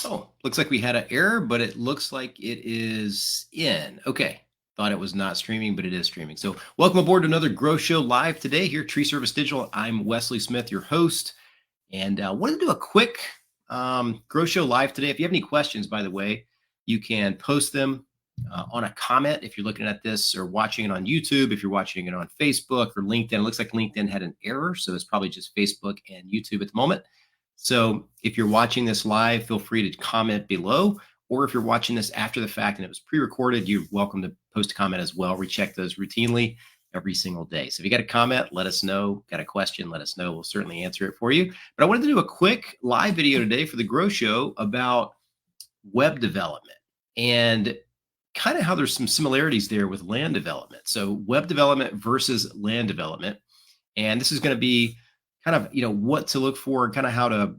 Oh, looks like we had an error, but it looks like it is in. Okay. Thought it was not streaming, but it is streaming. So, welcome aboard to another Grow Show live today here at Tree Service Digital. I'm Wesley Smith, your host, and wanted to do a quick Grow Show live today. If you have any questions, by the way, you can post them on a comment if you're looking at this or watching it on YouTube. If you're watching it on Facebook or LinkedIn, it looks like LinkedIn had an error, so it's probably just Facebook and YouTube at the moment. So if you're watching this live, feel free to comment below. Or if you're watching this after the fact and it was pre-recorded, you're welcome to post a comment as well. We check those routinely every single day. So if you got a comment, let us know. Got a question, let us know. We'll certainly answer it for you. But I wanted to do a quick live video today for the Grow Show about web development and kind of how there's some similarities there with land development. So web development versus land development. And this is going to be kind of, what to look for and kind of how to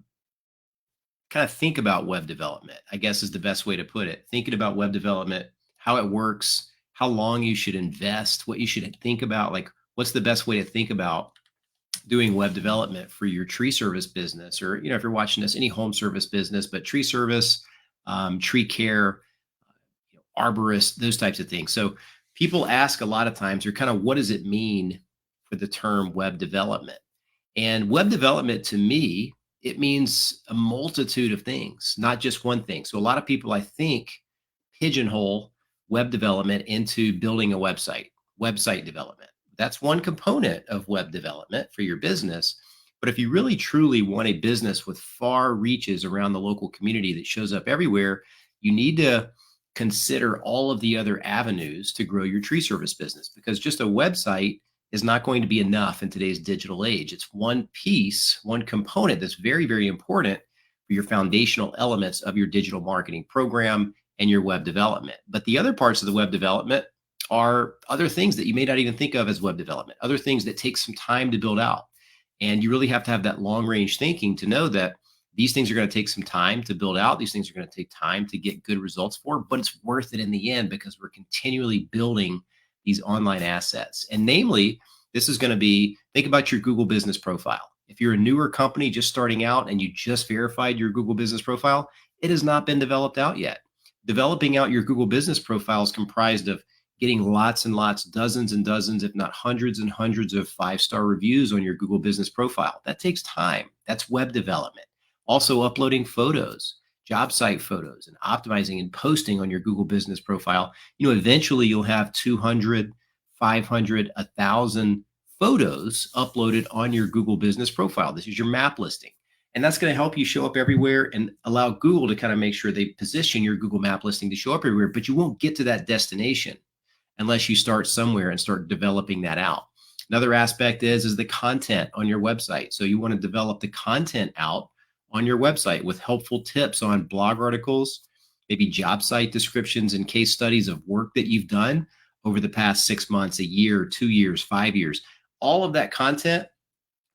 kind of think about web development, I guess is the best way to put it. Thinking about web development, how it works, how long you should invest, what you should think about, like what's the best way to think about doing web development for your tree service business, or if you're watching this, any home service business, but tree service, tree care, arborist, those types of things. So people ask a lot of times, or kind of what does it mean for the term web development? And web development to me, it means a multitude of things, not just one thing. So a lot of people, I think, pigeonhole web development into building a website development. That's one component of web development for your business. But if you really truly want a business with far reaches around the local community that shows up everywhere, you need to consider all of the other avenues to grow your tree service business, because just a website is not going to be enough in today's digital age. It's one piece, one component that's very, very important for your foundational elements of your digital marketing program and your web development. But the other parts of the web development are other things that you may not even think of as web development, other things that take some time to build out. And you really have to have that long range thinking to know that these things are going to take some time to build out. These things are going to take time to get good results for, but it's worth it in the end because we're continually building these online assets. And namely, this is going to be, think about your Google business profile. If you're a newer company just starting out and you just verified your Google business profile, it has not been developed out yet. Developing out your Google business profile is comprised of getting lots and lots, dozens and dozens, if not hundreds and hundreds of 5-star reviews on your Google business profile. That takes time. That's web development. Also uploading photos, job site photos, and optimizing and posting on your Google business profile. Eventually you'll have 200, 500, 1,000 photos uploaded on your Google business profile. This is your map listing. And that's going to help you show up everywhere and allow Google to kind of make sure they position your Google map listing to show up everywhere. But you won't get to that destination unless you start somewhere and start developing that out. Another aspect is the content on your website. So you want to develop the content out on your website with helpful tips on blog articles, maybe job site descriptions and case studies of work that you've done over the past 6 months, a year, 2 years, 5 years. All of that content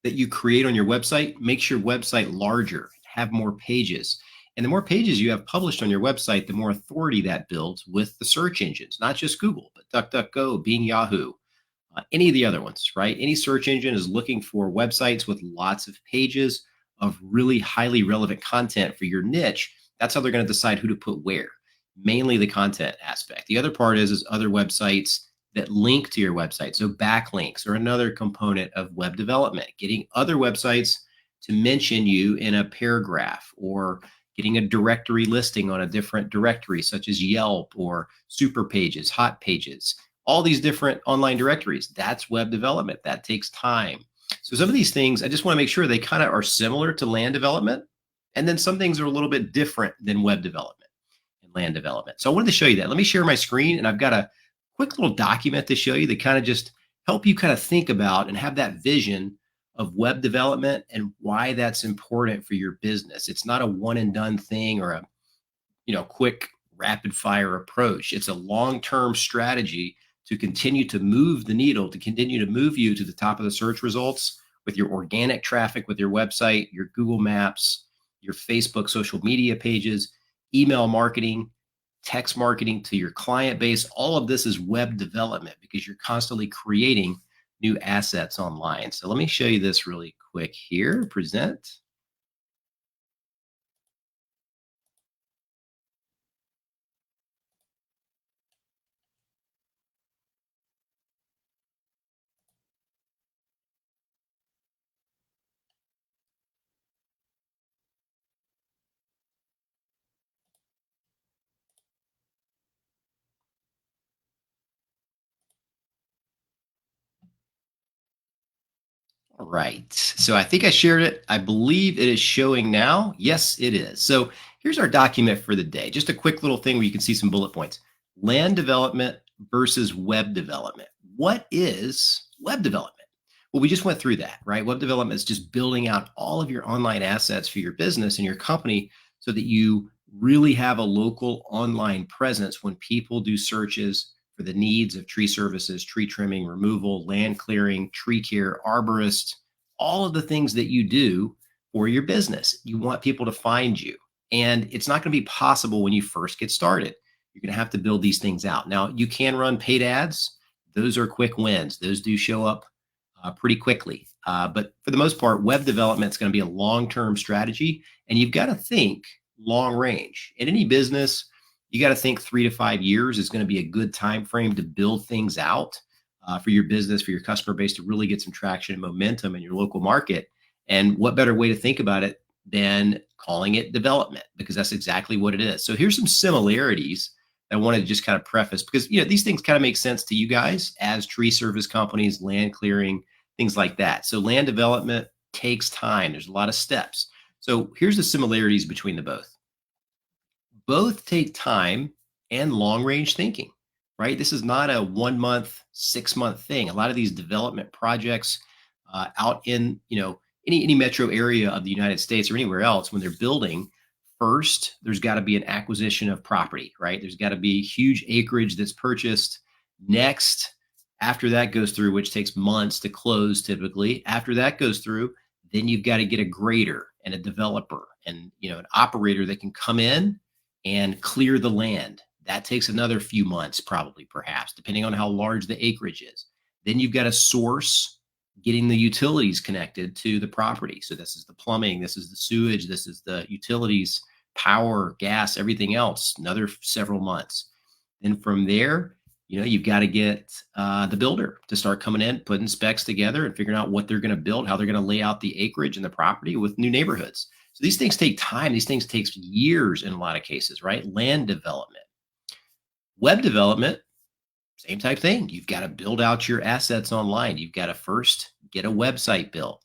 that you create on your website makes your website larger, have more pages. And the more pages you have published on your website, the more authority that builds with the search engines, not just Google, but DuckDuckGo, Bing, Yahoo, any of the other ones, right? Any search engine is looking for websites with lots of pages of really highly relevant content for your niche. That's how they're going to decide who to put where, mainly the content aspect. The other part is other websites that link to your website. So backlinks are another component of web development, getting other websites to mention you in a paragraph, or getting a directory listing on a different directory, such as Yelp or Super Pages, Hot Pages, all these different online directories. That's web development. That takes time. So some of these things, I just want to make sure they kind of are similar to land development. And then some things are a little bit different than web development and land development. So I wanted to show you that. Let me share my screen, and I've got a quick little document to show you that kind of just help you kind of think about and have that vision of web development and why that's important for your business. It's not a one and done thing or a quick rapid fire approach. It's a long-term strategy to continue to move the needle, to continue to move you to the top of the search results with your organic traffic, with your website, your Google Maps, your Facebook social media pages, email marketing, text marketing to your client base. All of this is web development because you're constantly creating new assets online. So let me show you this really quick here. Present. All right. So I think I shared it. I believe it is showing now. Yes, it is. So here's our document for the day. Just a quick little thing where you can see some bullet points. Land development versus web development. What is web development? Well, we just went through that, right? Web development is just building out all of your online assets for your business and your company so that you really have a local online presence when people do searches for the needs of tree services, tree trimming, removal, land clearing, tree care, arborist, all of the things that you do for your business. You want people to find you. And it's not going to be possible when you first get started. You're going to have to build these things out. Now, you can run paid ads. Those are quick wins. Those do show up pretty quickly. But for the most part, web development is going to be a long term strategy. And you've got to think long range. In any business, you got to think 3 to 5 years is going to be a good time frame to build things out for your business, for your customer base to really get some traction and momentum in your local market. And what better way to think about it than calling it development, because that's exactly what it is. So here's some similarities I wanted to just kind of preface, because these things kind of make sense to you guys as tree service companies, land clearing, things like that. So land development takes time. There's a lot of steps. So here's the similarities between the both take time and long range thinking, right? This is not a 1 month, 6 month thing. A lot of these development projects out in, any metro area of the United States or anywhere else, when they're building, first, there's got to be an acquisition of property, right? There's got to be huge acreage that's purchased. Next, after that goes through, which takes months to close typically, after that goes through, then you've got to get a grader and a developer and an operator that can come in and clear the land. That takes another few months, probably, perhaps, depending on how large the acreage is. Then you've got to source getting the utilities connected to the property. So this is the plumbing, this is the sewage, this is the utilities, power, gas, everything else, another several months. Then from there, you've got to get the builder to start coming in, putting specs together and figuring out what they're going to build, how they're going to lay out the acreage and the property with new neighborhoods. So these things take time. These things takes years in a lot of cases, right? Land development. Web development, same type thing. You've got to build out your assets online. You've got to first get a website built.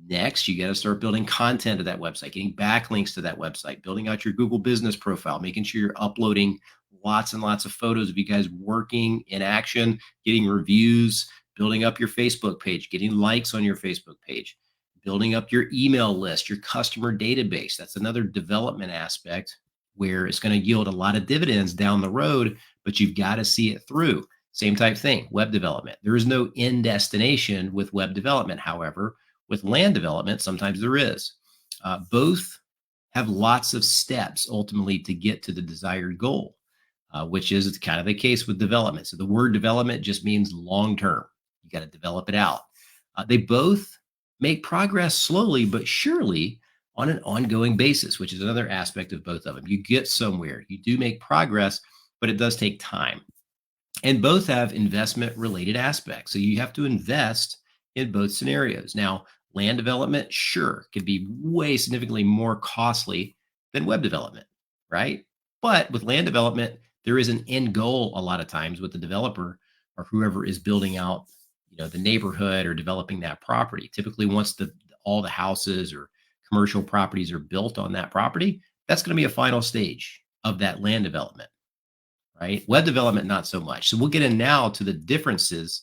Next, you got to start building content to that website, getting backlinks to that website, building out your Google business profile, making sure you're uploading lots and lots of photos of you guys working in action, getting reviews, building up your Facebook page, getting likes on your Facebook page, building up your email list, your customer database. That's another development aspect where it's going to yield a lot of dividends down the road, but you've got to see it through. Same type thing, web development. There is no end destination with web development. However, with land development, sometimes there is. Both have lots of steps ultimately to get to the desired goal, which is kind of the case with development. So the word development just means long term. You got to develop it out. They both make progress slowly but surely on an ongoing basis, which is another aspect of both of them. You get somewhere, you do make progress, but it does take time. And both have investment related aspects. So you have to invest in both scenarios. Now, land development, sure, could be way significantly more costly than web development, right? But with land development, there is an end goal a lot of times with the developer or whoever is building out, the neighborhood or developing that property. Typically, once all the houses or commercial properties are built on that property, that's going to be a final stage of that land development, right? Web development, not so much. So we'll get in now to the differences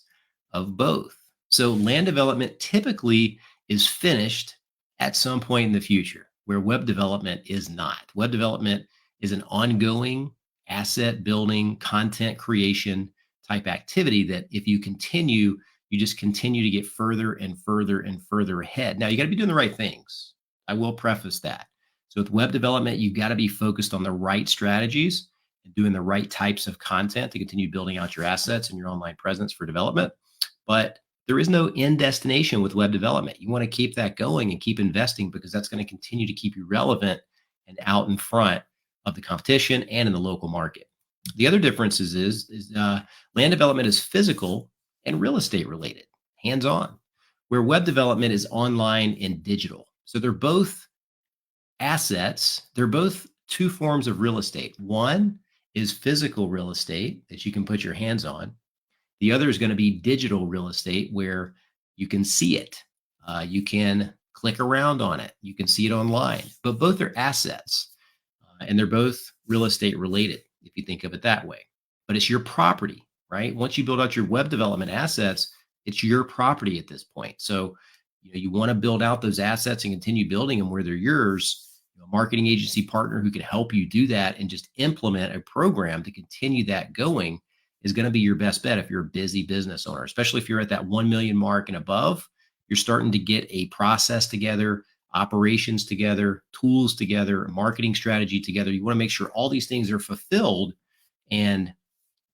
of both. So land development typically is finished at some point in the future, where web development is not. Web development is an ongoing asset building, content creation type activity that if you continue, you just continue to get further and further and further ahead. Now, you got to be doing the right things. I will preface that. So with web development, you've got to be focused on the right strategies and doing the right types of content to continue building out your assets and your online presence for development. But there is no end destination with web development. You want to keep that going and keep investing, because that's going to continue to keep you relevant and out in front of the competition and in the local market. The other differences is land development is physical and real estate related, hands-on, where web development is online and digital. So they're both assets. They're both two forms of real estate. One is physical real estate that you can put your hands on. The other is going to be digital real estate where you can see it. You can click around on it. You can see it online, but both are assets, and they're both real estate related if you think of it that way. But it's your property, right? Once you build out your web development assets, it's your property at this point. So, you want to build out those assets and continue building them where they're yours. A marketing agency partner who can help you do that and just implement a program to continue that going is going to be your best bet if you're a busy business owner, especially if you're at that 1 million mark and above. You're starting to get a process together, operations together, tools together, marketing strategy together. You want to make sure all these things are fulfilled and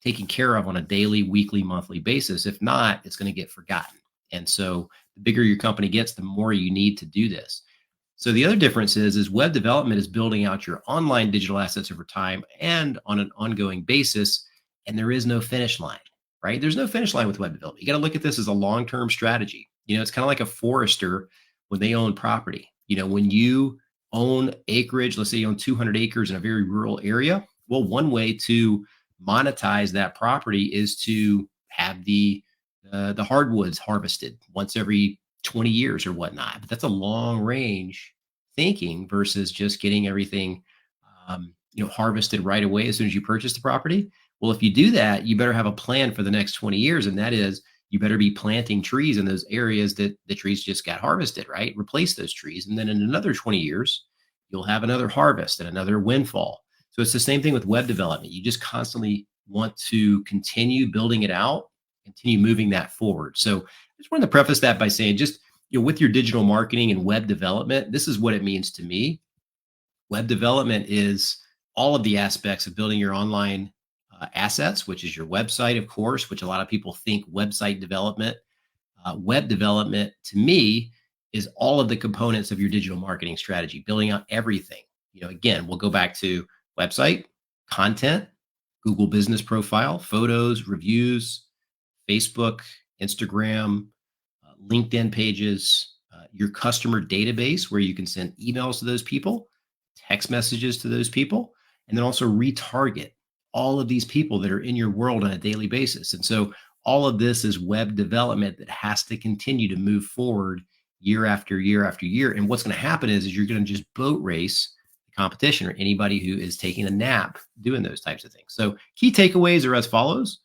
taken care of on a daily, weekly, monthly basis. If not, it's going to get forgotten. And so the bigger your company gets, the more you need to do this. So the other difference is web development is building out your online digital assets over time and on an ongoing basis. And there is no finish line, right? There's no finish line with web development. You got to look at this as a long-term strategy. It's kind of like a forester when they own property. When you own acreage, let's say you own 200 acres in a very rural area. Well, one way to monetize that property is to have the hardwoods harvested once every 20 years or whatnot. But that's a long range thinking versus just getting everything, harvested right away as soon as you purchase the property. Well, if you do that, you better have a plan for the next 20 years. And that is, you better be planting trees in those areas that the trees just got harvested, right? Replace those trees. And then in another 20 years, you'll have another harvest and another windfall. So it's the same thing with web development. You just constantly want to continue building it out, continue moving that forward. So I just wanted to preface that by saying, just with your digital marketing and web development, this is what it means to me. Web development is all of the aspects of building your online assets, which is your website, of course, which a lot of people think website development. Web development to me is all of the components of your digital marketing strategy, building out everything. Again, we'll go back to website, content, Google business profile, photos, reviews, Facebook, Instagram, LinkedIn pages, your customer database where you can send emails to those people, text messages to those people, and then also retarget all of these people that are in your world on a daily basis. And so all of this is web development that has to continue to move forward year after year after year. And what's going to happen is you're going to just boat race the competition or anybody who is taking a nap doing those types of things. So key takeaways are as follows.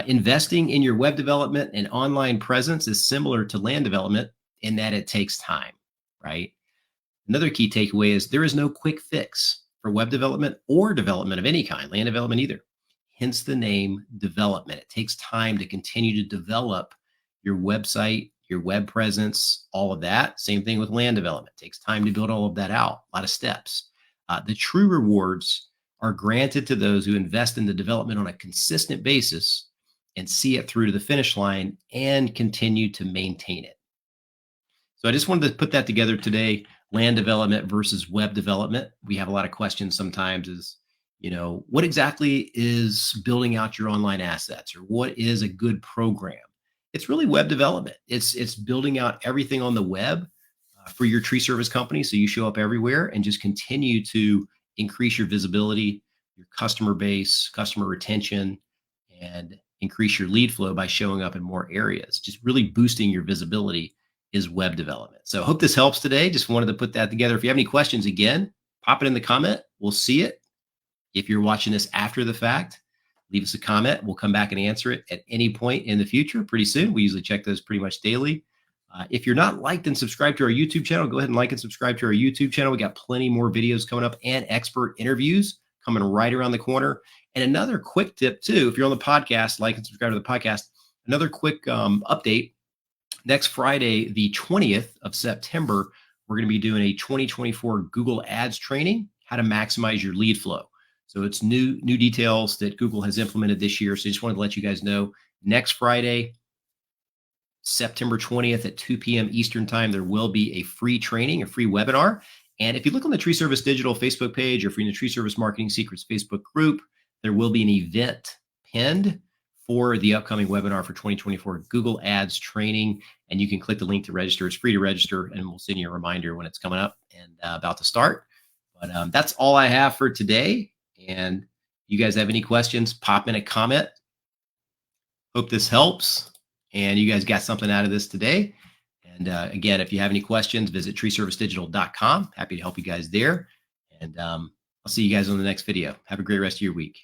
Investing in your web development and online presence is similar to land development in that it takes time, right? Another key takeaway is there is no quick fix for web development or development of any kind, land development either. Hence the name development. It takes time to continue to develop your website, your web presence, all of that. Same thing with land development. It takes time to build all of that out, a lot of steps. The true rewards are granted to those who invest in the development on a consistent basis and see it through to the finish line and continue to maintain it. So I just wanted to put that together today, land development versus web development. We have a lot of questions sometimes is, what exactly is building out your online assets or what is a good program? It's really web development. It's building out everything on the web for your tree service company so you show up everywhere and just continue to increase your visibility, your customer base, customer retention, and increase your lead flow by showing up in more areas. Just really boosting your visibility is web development. So I hope this helps today. Just wanted to put that together. If you have any questions, again, pop it in the comment. We'll see it. If you're watching this after the fact, leave us a comment. We'll come back and answer it at any point in the future pretty soon. We usually check those pretty much daily. If you're not liked and subscribed to our YouTube channel, go ahead and like and subscribe to our YouTube channel. We got plenty more videos coming up and expert interviews coming right around the corner. And another quick tip too, if you're on the podcast, like and subscribe to the podcast. Another quick update. Next Friday, the 20th of September, we're going to be doing a 2024 Google Ads training, how to maximize your lead flow. So it's new details that Google has implemented this year. So I just wanted to let you guys know next Friday, September 20th at 2 p.m. Eastern time, there will be a free training, a free webinar. And if you look on the Tree Service Digital Facebook page or if you're in the Tree Service Marketing Secrets Facebook group, there will be an event pinned for the upcoming webinar for 2024 Google Ads training. And you can click the link to register. It's free to register, and we'll send you a reminder when it's coming up and about to start. But that's all I have for today. And if you guys have any questions, pop in a comment. Hope this helps and you guys got something out of this today. And again, if you have any questions, visit treeservicedigital.com. Happy to help you guys there. And I'll see you guys on the next video. Have a great rest of your week.